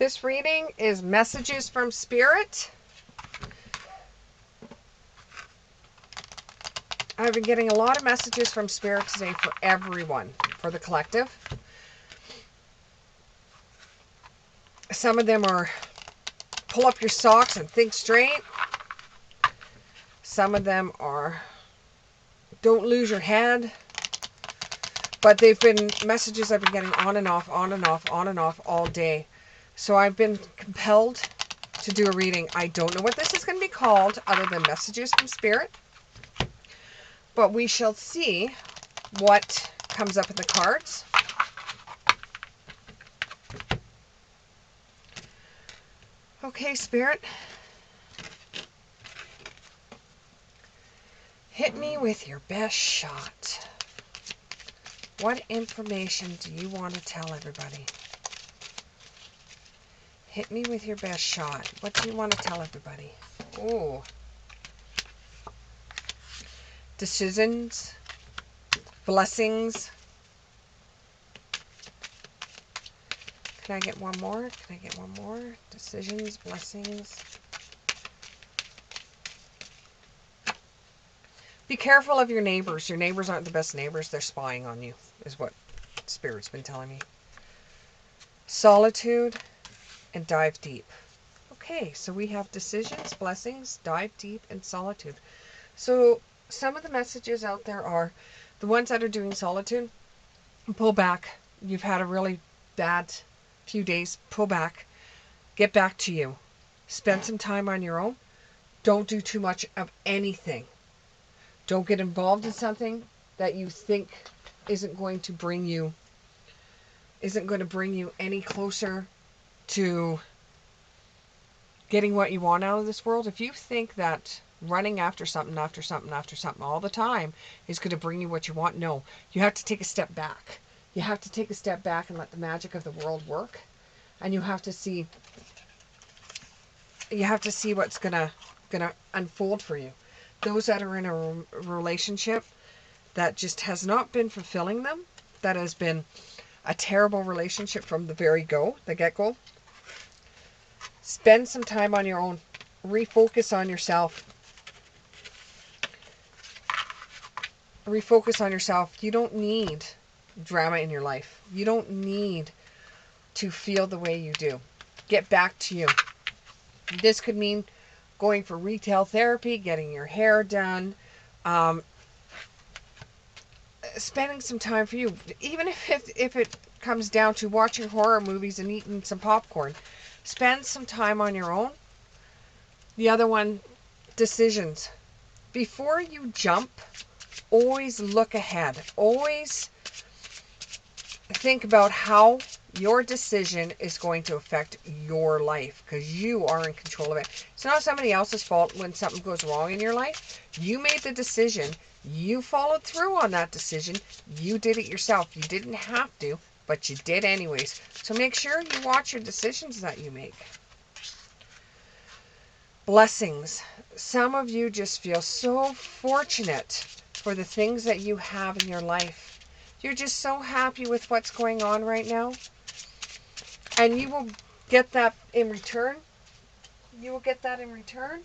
This reading is Messages from Spirit. I've been getting a lot of messages from Spirit today for everyone, for the collective. Some of them are pull up your socks and think straight. Some of them are don't lose your head. But they've been messages I've been getting on and off, on and off, on and off all day. So I've been compelled to do a reading. I don't know what this is going to be called other than Messages from Spirit. But we shall see what comes up in the cards. Okay, Spirit. Hit me with your best shot. What information do you want to tell everybody? Hit me with your best shot. What do you want to tell everybody? Oh. Decisions. Blessings. Can I get one more? Can I get one more? Decisions, blessings. Be careful of your neighbors. Your neighbors aren't the best neighbors. They're spying on you, is what Spirit's been telling me. Solitude and dive deep. Okay, so we have decisions, blessings, dive deep, and solitude. So some of the messages out there are the ones that are doing solitude. Pull back. You've had a really bad few days. Pull back. Get back to you. Spend some time on your own. Don't do too much of anything. Don't get involved in something that you think isn't going to bring you any closer to getting what you want out of this world. If you think that running after something all the time is going to bring you what you want, no. You have to take a step back. You have to take a step back and let the magic of the world work. And you have to see what's gonna unfold for you. Those that are in a relationship that just has not been fulfilling them, that has been a terrible relationship from the get-go, spend some time on your own. Refocus on yourself. Refocus on yourself. You don't need drama in your life. You don't need to feel the way you do. Get back to you. This could mean going for retail therapy, getting your hair done, spending some time for you. Even if it comes down to watching horror movies and eating some popcorn, spend some time on your own. The other one, decisions. Before you jump, always look ahead. Always think about how your decision is going to affect your life, because you are in control of it. It's not somebody else's fault when something goes wrong in your life. You made the decision. You followed through on that decision. You did it yourself. You didn't have to, but you did anyways. So make sure you watch your decisions that you make. Blessings. Some of you just feel so fortunate for the things that you have in your life. You're just so happy with what's going on right now. And you will get that in return. You will get that in return.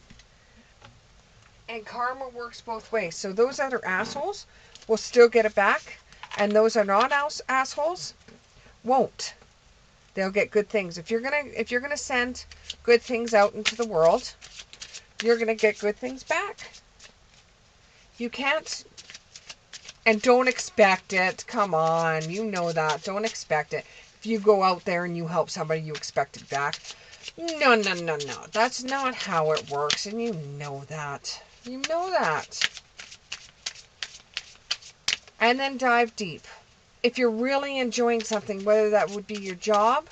And karma works both ways. So those that are assholes will still get it back. And those that are not assholes won't. They'll get good things. If you're gonna send good things out into the world, you're gonna get good things back. You can't. And don't expect it. Come on. You know that. Don't expect it. If you go out there and you help somebody, you expect it back. No. That's not how it works. And you know that. You know that. And then dive deep. If you're really enjoying something, whether that would be your job,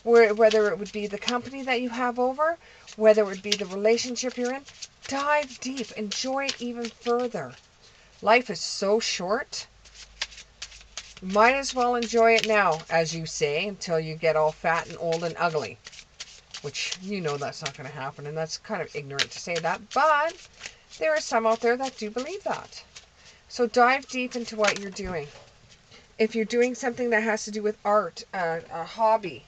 whether it would be the company that you have over, whether it would be the relationship you're in, dive deep. Enjoy it even further. Life is so short. Might as well enjoy it now, as you say, until you get all fat and old and ugly. Which, you know that's not going to happen, and that's kind of ignorant to say that. But there are some out there that do believe that. So dive deep into what you're doing. If you're doing something that has to do with art, a hobby,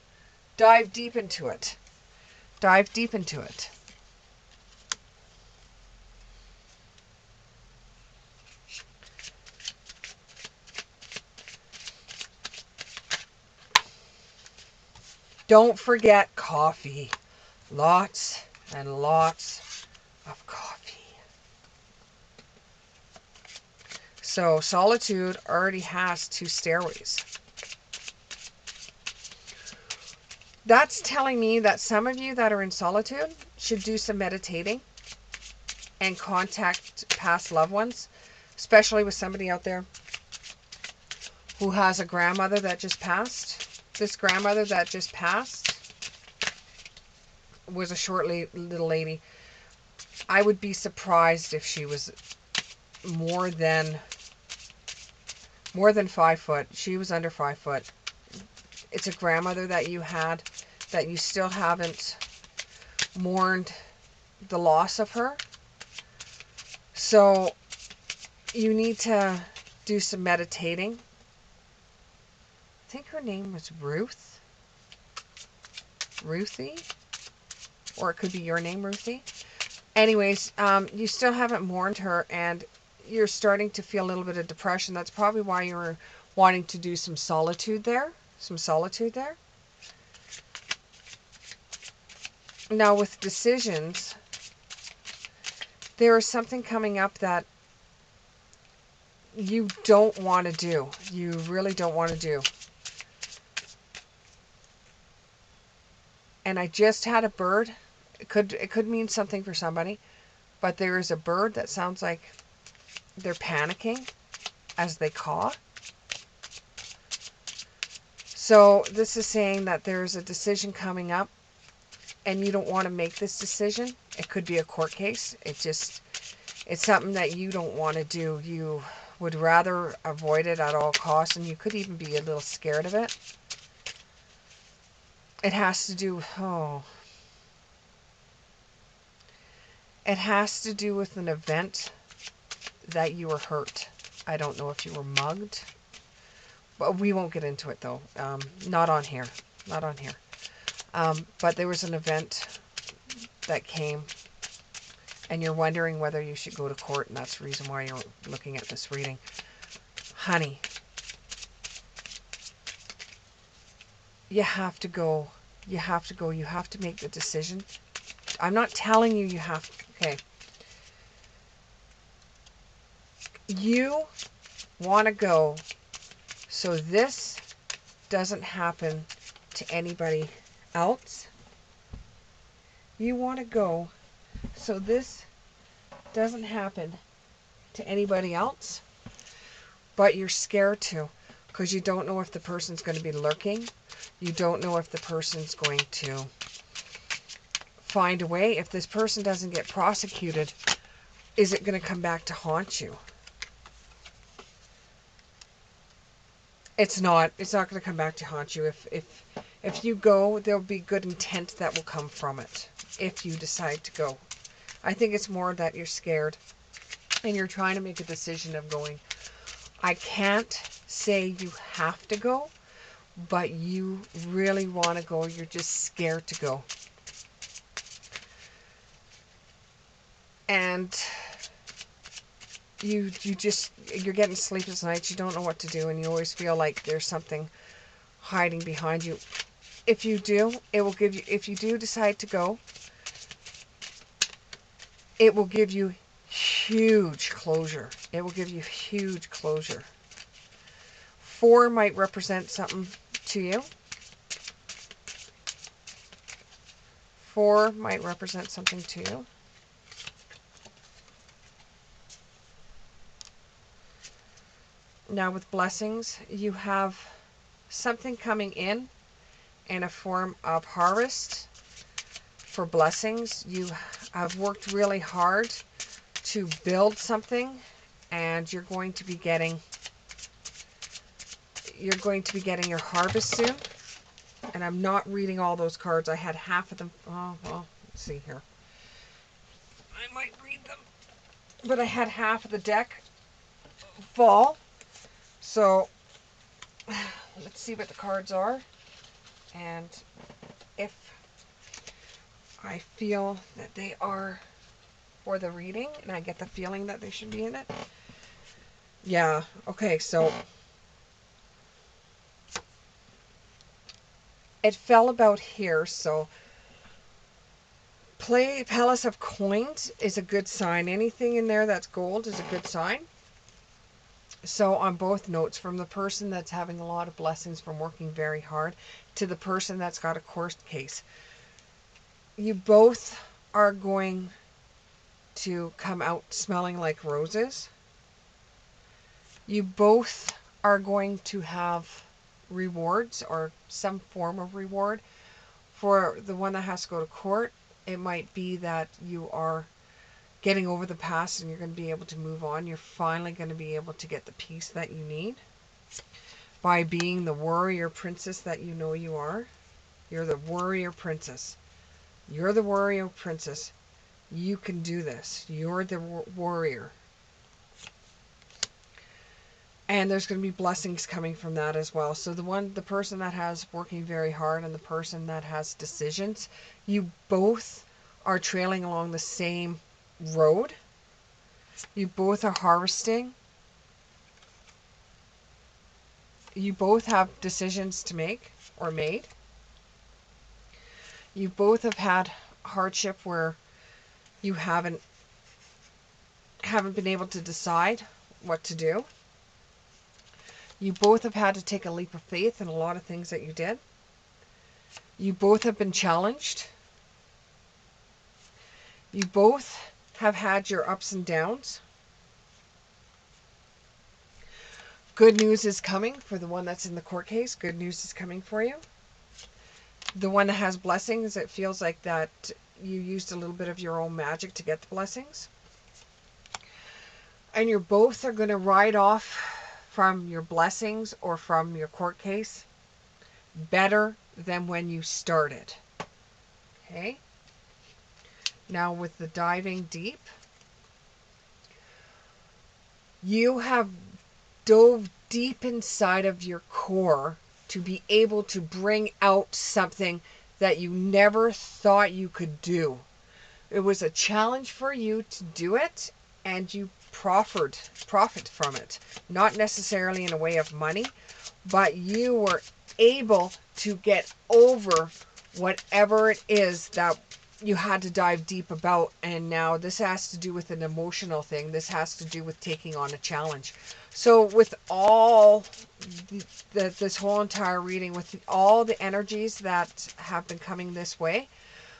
Dive deep into it. Dive deep into it. Don't forget coffee. Lots and lots of coffee. So solitude already has 2 stairways. That's telling me that some of you that are in solitude should do some meditating and contact past loved ones, especially with somebody out there who has a grandmother that just passed. This grandmother that just passed was a short little lady. I would be surprised if she was more than 5 foot. She was under 5 foot. It's a grandmother that you had that you still haven't mourned the loss of her. So you need to do some meditating. I think her name was Ruthie, or it could be your name, Ruthie. Anyways, you still haven't mourned her, and you're starting to feel a little bit of depression. That's probably why you're wanting to do some solitude there. Now with decisions, there is something coming up that you don't want to do. You really don't want to do. And I just had a bird. It could mean something for somebody, but there is a bird that sounds like they're panicking as they caw. So this is saying that there's a decision coming up and you don't want to make this decision. It could be a court case. It's something that you don't want to do. You would rather avoid it at all costs, and you could even be a little scared of it. It has to do, it has to do with an event that you were hurt. I don't know if you were mugged, but we won't get into it though. Not on here. But there was an event that came, and you're wondering whether you should go to court, and that's the reason why you're looking at this reading. Honey, you have to go. You have to make the decision. I'm not telling you have to. Okay. You want to go so this doesn't happen to anybody else. You want to go so this doesn't happen to anybody else, but you're scared to, because you don't know if the person's going to be lurking. You don't know if the person's going to find a way. If this person doesn't get prosecuted, is it going to come back to haunt you? It's not going to come back to haunt you. If you go, there'll be good intent that will come from it if you decide to go. I think it's more that you're scared and you're trying to make a decision of going. I can't say you have to go, but you really want to go. You're just scared to go. And you're getting sleepless nights. You don't know what to do, and you always feel like there's something hiding behind you. If you do, if you do decide to go, it will give you huge closure. 4 might represent something to you. 4 might represent something to you. Now with blessings, you have something coming in a form of harvest for blessings. You have worked really hard to build something, and you're going to be getting your harvest soon. And I'm not reading all those cards. I had half of them. Oh, well, let's see here. I might read them. But I had half of the deck fall. So, let's see what the cards are. And if I feel that they are for the reading, and I get the feeling that they should be in it. Yeah, okay, so it fell about here, so Palace of Coins is a good sign. Anything in there that's gold is a good sign. So on both notes, from the person that's having a lot of blessings from working very hard to the person that's got a court case, you both are going to come out smelling like roses. You both are going to have rewards or some form of reward. For the one that has to go to court, it might be that you are getting over the past and you're going to be able to move on. You're finally going to be able to get the peace that you need by being the warrior princess that you know you are. You're the warrior princess. You're the warrior princess. You can do this. You're the warrior. And there's going to be blessings coming from that as well. So the person that has working very hard and the person that has decisions, you both are trailing along the same road. You both are harvesting. You both have decisions to make or made. You both have had hardship where you haven't been able to decide what to do. You both have had to take a leap of faith in a lot of things that you did. You both have been challenged. You both have had your ups and downs. Good news is coming for the one that's in the court case. Good news is coming for you. The one that has blessings, it feels like that you used a little bit of your own magic to get the blessings. And you both are going to ride off from your blessings or from your court case better than when you started. Okay? Now with the diving deep, you have dove deep inside of your core to be able to bring out something that you never thought you could do. It was a challenge for you to do it, and you profit from it. Not necessarily in a way of money, but you were able to get over whatever it is that you had to dive deep about. And now this has to do with an emotional thing. This has to do with taking on a challenge. So with all this whole entire reading, with all the energies that have been coming this way,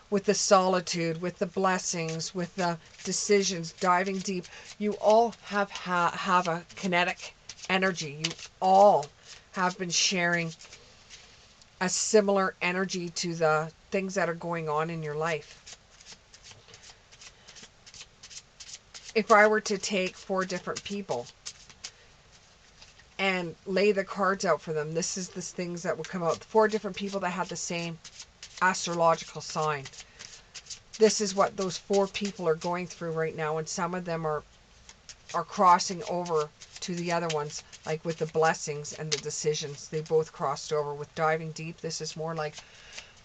with the solitude, with the blessings, with the decisions, diving deep, you all have a kinetic energy. You all have been sharing a similar energy to the things that are going on in your life. If I were to take 4 different people and lay the cards out for them, this is the things that would come out. 4 different people that had the same astrological sign. This is what those 4 people are going through right now, and some of them are crossing over to the other ones, like with the blessings and the decisions. They both crossed over. With diving deep, this is more like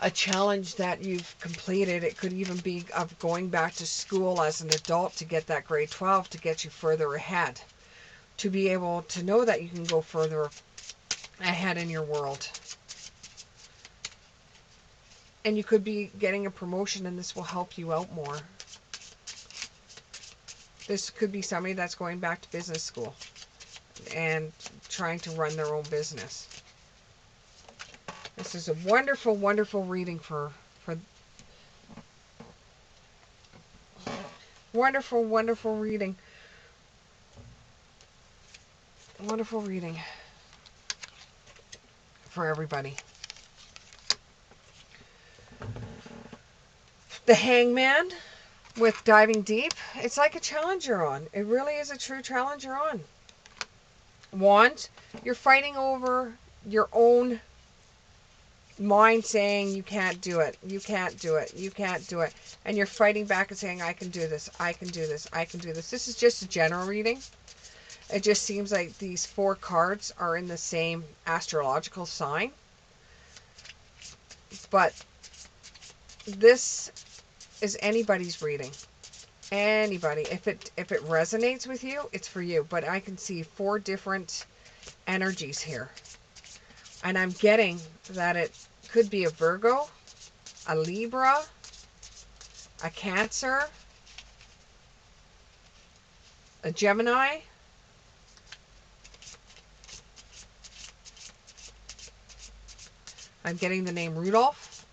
a challenge that you've completed. It could even be of going back to school as an adult to get that grade 12 to get you further ahead, to be able to know that you can go further ahead in your world. And you could be getting a promotion, and this will help you out more. This could be somebody that's going back to business school and trying to run their own business. This is a wonderful, wonderful reading for wonderful, wonderful reading. Wonderful reading for everybody. The Hangman with diving deep. It's like a challenge you're on. It really is a true challenge you're on. Wand, you're fighting over your own mind saying you can't do it, you can't do it, you can't do it. And you're fighting back and saying, I can do this, I can do this, I can do this. This is just a general reading. It just seems like these 4 cards are in the same astrological sign. But this is anybody's reading. Anybody. If it resonates with you, it's for you. But I can see 4 different energies here. And I'm getting that it could be a Virgo, a Libra, a Cancer, a Gemini, I'm getting the name Rudolph,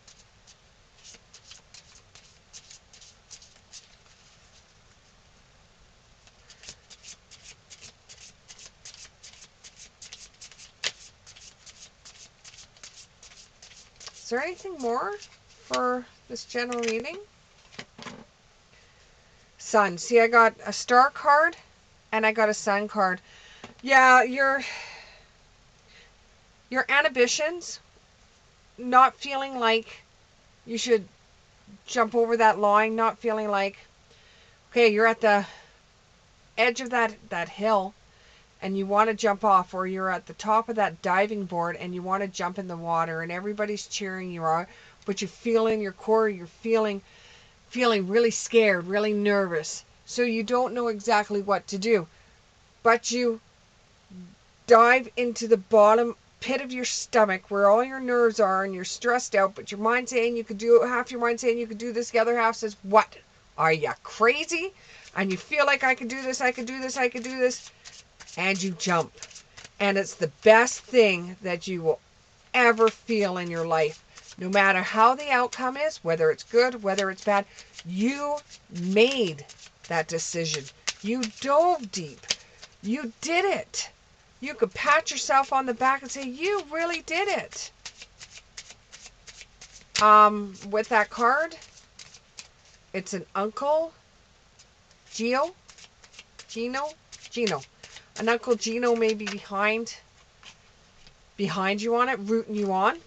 is there anything more for this general reading? Sun. See, I got a star card and I got a sun card. Yeah, your ambitions, not feeling like you should jump over that line, not feeling like, okay, you're at the edge of that hill and you want to jump off, or you're at the top of that diving board and you want to jump in the water and everybody's cheering you on, but you feel in your core, you're feeling really scared, really nervous. So you don't know exactly what to do. But you dive into the bottom pit of your stomach where all your nerves are and you're stressed out, but your mind's saying you could do it, half your mind saying you could do this, the other half says, what? Are you crazy? And you feel like I could do this, I could do this, I could do this. And you jump. And it's the best thing that you will ever feel in your life. No matter how the outcome is, whether it's good, whether it's bad, you made that decision. You dove deep. You did it. You could pat yourself on the back and say, you really did it. With that card, it's an uncle, Gino. An Uncle Gino may be behind you on it, rooting you on.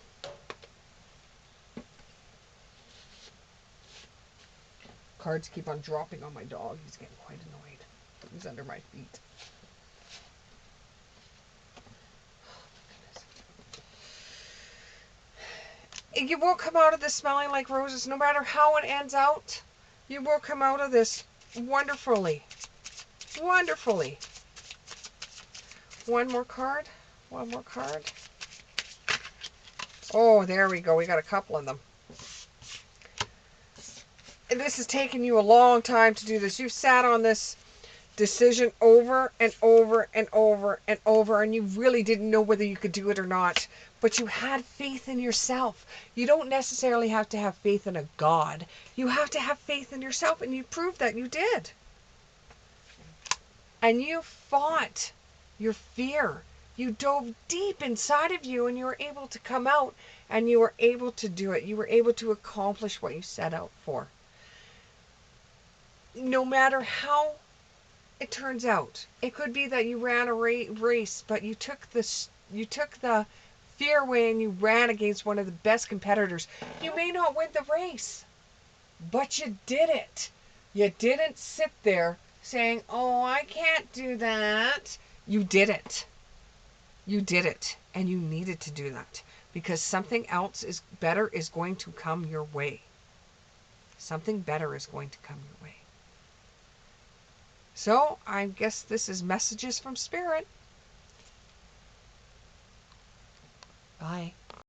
Cards keep on dropping on my dog. He's getting quite annoyed. He's under my feet. You will come out of this smelling like roses. No matter how it ends out, you will come out of this wonderfully. Wonderfully. One more card. One more card. Oh, there we go. We got a couple of them. And this has taken you a long time to do this. You've sat on this decision over and over and over and over, and you really didn't know whether you could do it or not. But you had faith in yourself. You don't necessarily have to have faith in a God. You have to have faith in yourself, and you proved that you did. And you fought your fear. You dove deep inside of you, and you were able to come out, and you were able to do it. You were able to accomplish what you set out for. No matter how it turns out, it could be that you ran a race, but you took the fear away and you ran against one of the best competitors. You may not win the race, but you did it. You didn't sit there saying, oh, I can't do that. You did it. You did it, and you needed to do that because something else is better is going to come your way. Something better is going to come your way. So I guess this is messages from Spirit. Bye.